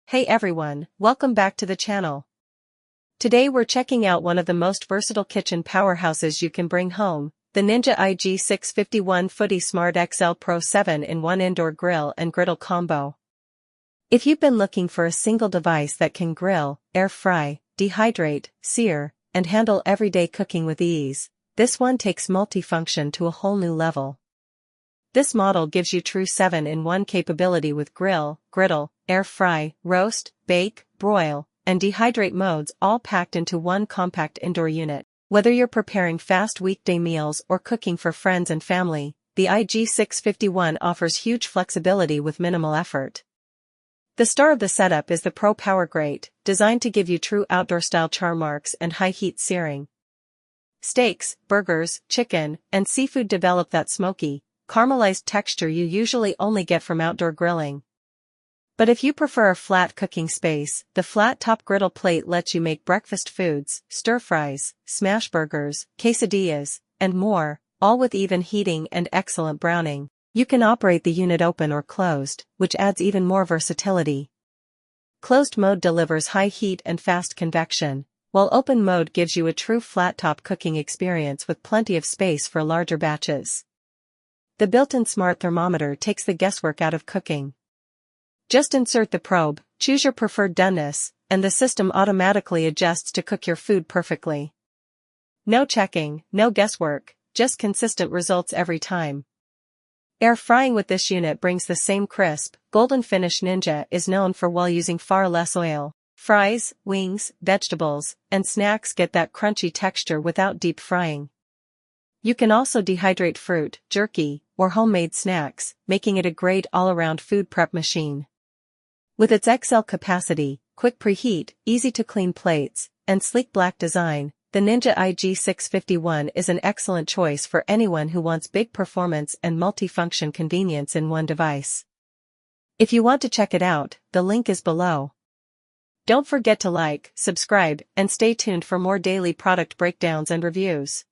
Hey everyone, welcome back to the channel. Today we're checking out one of the most versatile kitchen powerhouses you can bring home, the Ninja IG651 Foodi Smart XL Pro 7-in-1 Indoor Grill and Griddle Combo. If you've been looking for a single device that can grill, air fry, dehydrate, sear, and handle everyday cooking with ease, this one takes multifunction to a whole new level. This model gives you true 7-in-1 capability with grill, griddle, air fry, roast, bake, broil, and dehydrate modes all packed into one compact indoor unit. Whether you're preparing fast weekday meals or cooking for friends and family, the IG651 offers huge flexibility with minimal effort. The star of the setup is the Pro Power Grate, designed to give you true outdoor-style char marks and high-heat searing. Steaks, burgers, chicken, and seafood develop that smoky, caramelized texture you usually only get from outdoor grilling. But if you prefer a flat cooking space, the Flat Top Griddle Plate lets you make breakfast foods, stir-fries, smash burgers, quesadillas, and more, all with even heating and excellent browning. You can operate the unit open or closed, which adds even more versatility. Closed mode delivers high heat and fast convection, while open mode gives you a true flat-top cooking experience with plenty of space for larger batches. The built-in Smart Thermometer takes the guesswork out of cooking. Just insert the probe, choose your preferred doneness, and the system automatically adjusts to cook your food perfectly. No checking, no guesswork, just consistent results every time. Air frying with this unit brings the same crisp, golden finish. Ninja is known for while using far less oil. Fries, wings, vegetables, and snacks get that crunchy texture without deep frying. You can also dehydrate fruit, jerky, or homemade snacks, making it a great all-around food prep machine. With its XL capacity, quick preheat, easy-to-clean plates, and sleek black design, the Ninja IG651 is an excellent choice for anyone who wants big performance and multifunction convenience in one device. If you want to check it out, the link is below. Don't forget to like, subscribe, and stay tuned for more daily product breakdowns and reviews.